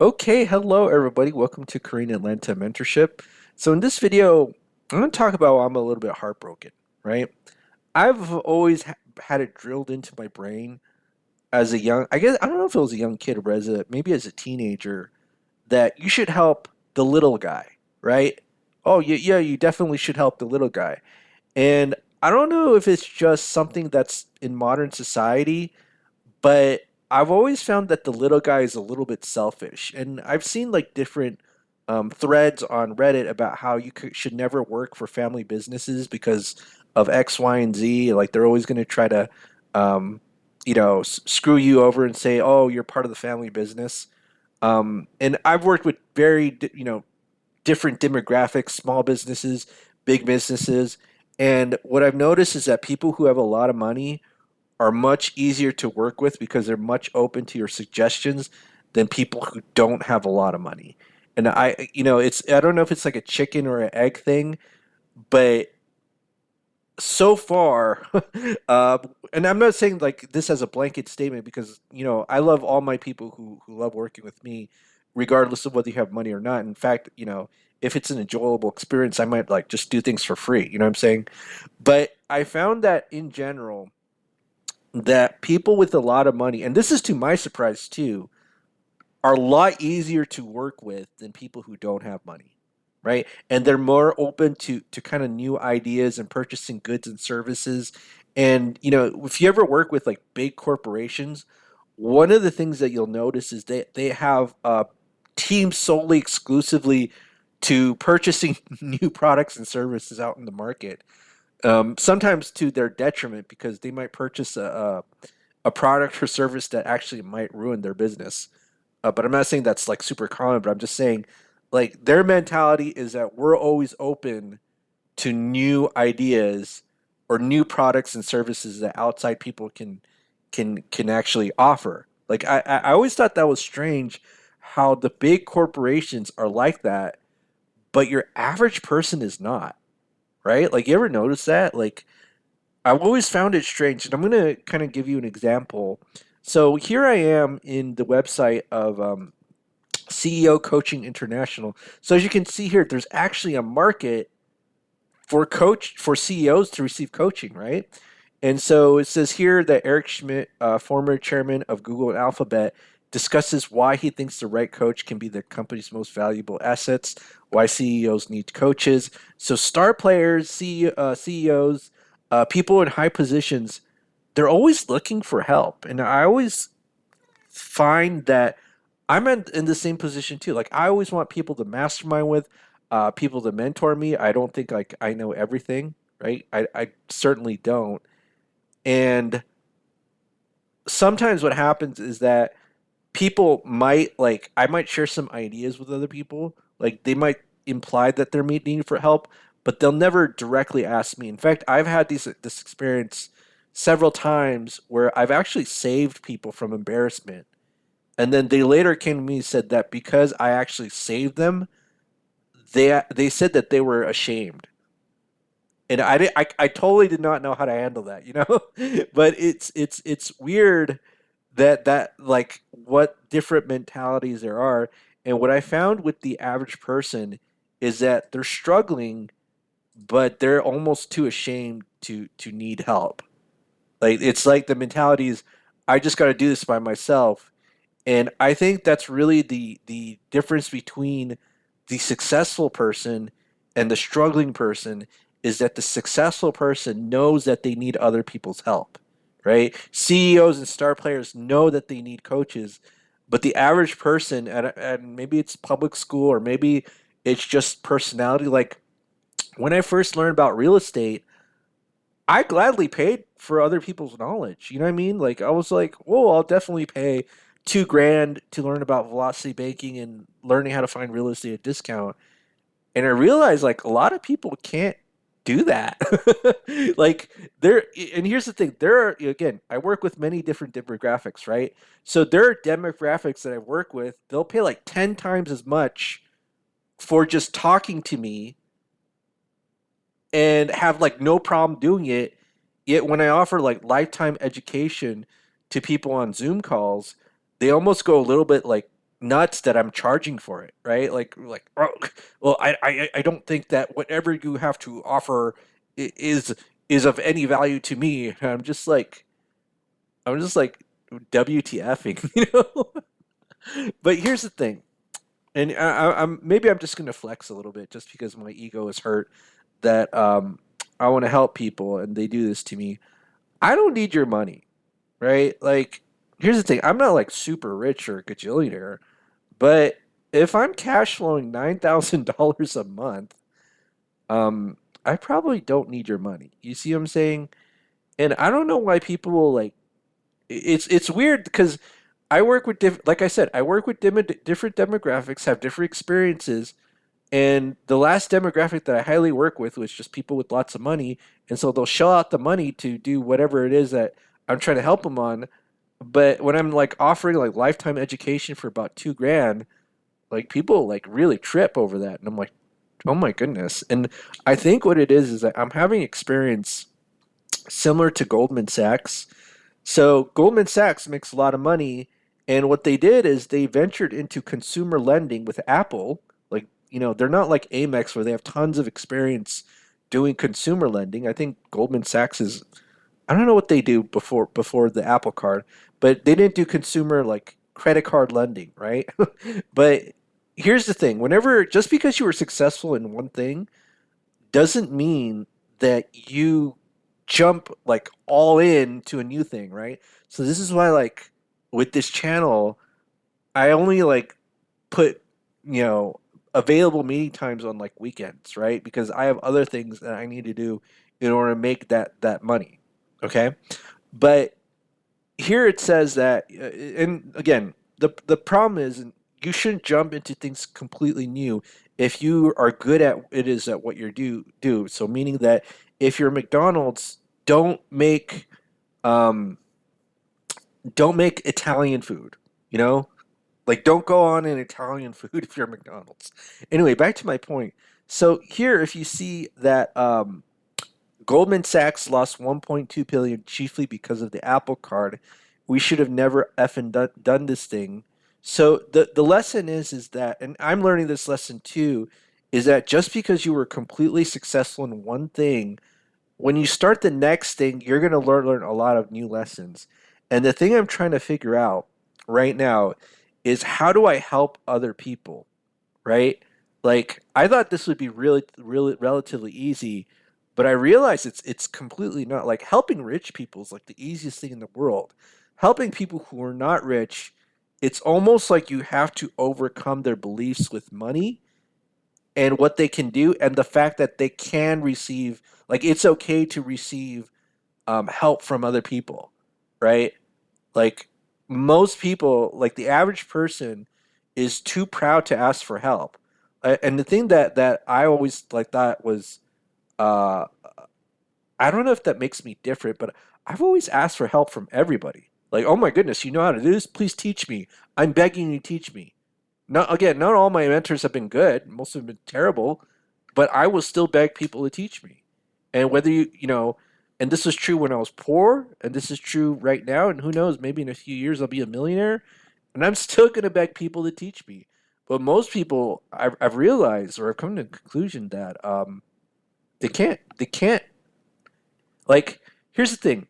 Okay, hello everybody. Welcome to Korean Atlanta Mentorship. So in this video, I'm going to talk about why I'm a little bit heartbroken, right? I've always had it drilled into my brain as a young, I guess I don't know if it was a young kid or maybe as a teenager that you should help the little guy, right? Oh, yeah, you definitely should help the little guy. And I don't know if it's just something that's in modern society, but I've always found that the little guy is a little bit selfish. And I've seen like different threads on Reddit about how should never work for family businesses because of X, Y, and Z. Like they're always going to try to, um, screw you over and say, "Oh, you're part of the family business." And I've worked with different demographics, small businesses, big businesses, and what I've noticed is that people who have a lot of money are much easier to work with because they're much open to your suggestions than people who don't have a lot of money. And I don't know if it's like a chicken or an egg thing, but so far, uh, and I'm not saying like this as a blanket statement because I love all my people who love working with me, regardless of whether you have money or not. In fact, if it's an enjoyable experience, I might like just do things for free. You know what I'm saying? But I found that in general that people with a lot of money, and this is to my surprise too, are a lot easier to work with than people who don't have money, right? And they're more open to kind of new ideas and purchasing goods and services. And if you ever work with like big corporations, one of the things that you'll notice is they have teams solely exclusively to purchasing new products and services out in the market, sometimes to their detriment because they might purchase a product or service that actually might ruin their business. But I'm not saying that's like super common, but I'm just saying like their mentality is that we're always open to new ideas or new products and services that outside people can actually offer. Like I always thought that was strange how the big corporations are like that, but your average person is not, right? Like you ever notice that? Like I've always found it strange, and I'm going to kind of give you an example. So here I am in the website of CEO Coaching International. So as you can see here, there's actually a market for CEOs to receive coaching, right? And so it says here that Eric Schmidt, former chairman of Google and Alphabet, discusses why he thinks the right coach can be the company's most valuable assets, why CEOs need coaches. So star players, CEOs, people in high positions, they're always looking for help. And I always find that I'm in the same position too. Like I always want people to mastermind with, people to mentor me. I don't think like I know everything, right? I certainly don't. And sometimes what happens is that people might like I might share some ideas with other people. Like they might imply that they're needing for help, but they'll never directly ask me. In fact, I've had this experience several times where I've actually saved people from embarrassment. And then they later came to me and said that because I actually saved them, they said that they were ashamed. And I totally did not know how to handle that, but it's weird that like what different mentalities there are. And what I found with the average person is that they're struggling, but they're almost too ashamed to need help. Like it's like the mentality is I just got to do this by myself. And I think that's really the difference between the successful person and the struggling person is that the successful person knows that they need other people's help, right? CEOs and star players know that they need coaches, but the average person, and maybe it's public school or maybe it's just personality. Like when I first learned about real estate, I gladly paid for other people's knowledge. You know what I mean? Like I was like, whoa, I'll definitely pay 2 grand to learn about velocity banking and learning how to find real estate at discount. And I realized like a lot of people can't do that. Like there, and here's the thing: there are again, I work with many different demographics, right? So there are demographics that I work with. They'll pay like 10 times as much for just talking to me and have like no problem doing it. Yet when I offer like lifetime education to people on Zoom calls, they almost go a little bit like nuts that I'm charging for it, right? Like, oh, well, I don't think that whatever you have to offer is of any value to me. And I'm just like WTFing, you know? But here's the thing, and I'm maybe I'm just gonna flex a little bit just because my ego is hurt that I want to help people and they do this to me. I don't need your money, right? Like, here's the thing: I'm not like super rich or a gajillionaire, but if I'm cash flowing $9,000 a month, I probably don't need your money. You see what I'm saying? And I don't know why people will like. It's weird because I work with like I said, I work with different demographics, have different experiences, and the last demographic that I highly work with was just people with lots of money, and so they'll shell out the money to do whatever it is that I'm trying to help them on. But when I'm like offering like lifetime education for about 2 grand, like people like really trip over that, and I'm like, oh my goodness. And I think what it is that I'm having experience similar to Goldman Sachs. So Goldman Sachs makes a lot of money, and what they did is they ventured into consumer lending with Apple. Like, they're not like Amex where they have tons of experience doing consumer lending. I think Goldman Sachs is, I don't know what they do before the Apple Card, but they didn't do consumer like credit card lending, right? But here's the thing: whenever just because you were successful in one thing doesn't mean that you jump like all in to a new thing, right? So this is why like with this channel, I only like put, you know, available meeting times on like weekends, right? Because I have other things that I need to do in order to make that money. Okay? But here it says that, and again, the problem is you shouldn't jump into things completely new if you are good at it is at what you do. So meaning that if you're McDonald's, don't make um, don't make Italian food. You know, like don't go on an Italian food if you're McDonald's. Anyway, back to my point. So here, if you see that Goldman Sachs lost 1.2 billion chiefly because of the Apple Card. We should have never effing done this thing. So the lesson is that, and I'm learning this lesson too, is that just because you were completely successful in one thing, when you start the next thing, you're gonna learn a lot of new lessons. And the thing I'm trying to figure out right now is how do I help other people? Right? Like I thought this would be really relatively easy, but I realized it's completely not. Like helping rich people is like the easiest thing in the world. Helping people who are not rich, it's almost like you have to overcome their beliefs with money and what they can do and the fact that they can receive like it's okay to receive help from other people, right? Like most people, like the average person, is too proud to ask for help. And the thing that I always like thought was, uh, I don't know if that makes me different, but I've always asked for help from everybody. Like, oh my goodness, you know how to do this? Please teach me. I'm begging you, teach me. Not again, not all my mentors have been good. Most have been terrible, but I will still beg people to teach me. And whether and this was true when I was poor, and this is true right now, and who knows, maybe in a few years I'll be a millionaire, and I'm still gonna beg people to teach me. But most people, I've realized, or I've come to the conclusion that they can't. Like, here's the thing: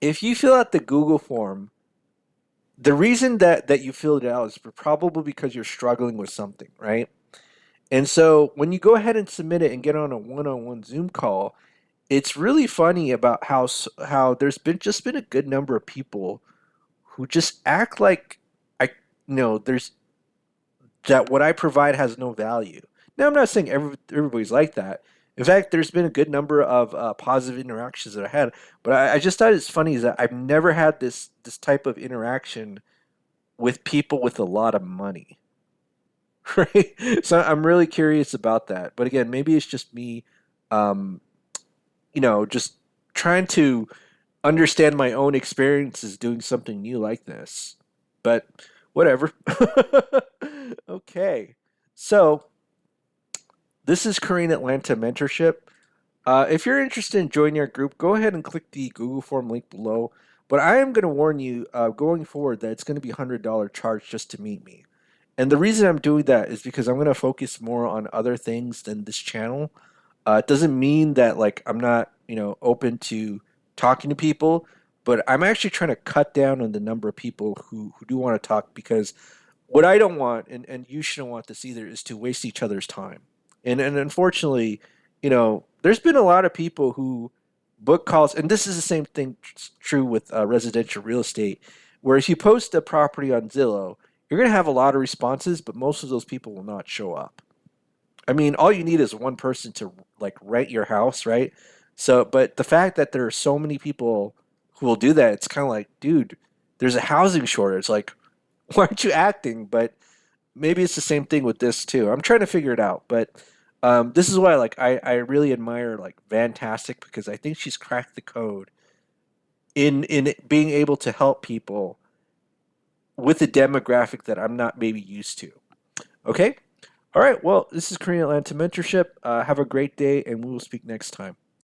if you fill out the Google form, the reason that you filled it out is probably because you're struggling with something, right? And so when you go ahead and submit it and get on a one-on-one Zoom call, it's really funny about how there's been a good number of people who just act like I there's that what I provide has no value. Now I'm not saying everybody's like that. In fact, there's been a good number of positive interactions that I had, but I just thought it's funny is that I've never had this type of interaction with people with a lot of money. Right? So I'm really curious about that. But again, maybe it's just me, um, just trying to understand my own experiences doing something new like this. But whatever. Okay. So this is Korean Atlanta Mentorship. If you're interested in joining our group, go ahead and click the Google form link below. But I am going to warn you going forward that it's going to be $100 charge just to meet me. And the reason I'm doing that is because I'm going to focus more on other things than this channel. It doesn't mean that like I'm not, open to talking to people, but I'm actually trying to cut down on the number of people who do want to talk because what I don't want, and you shouldn't want this either, is to waste each other's time. And unfortunately, there's been a lot of people who book calls, and this is the same thing true with residential real estate, where if you post a property on Zillow, you're going to have a lot of responses, but most of those people will not show up. I mean, all you need is one person to like rent your house, right? So, but the fact that there are so many people who will do that, it's kind of like, dude, there's a housing shortage. Like, why aren't you acting? But maybe it's the same thing with this too. I'm trying to figure it out, but this is why like I really admire like Fantastic because I think she's cracked the code in being able to help people with a demographic that I'm not maybe used to. Okay. All right. Well, this is Korean Atlanta Mentorship. Have a great day, and we will speak next time.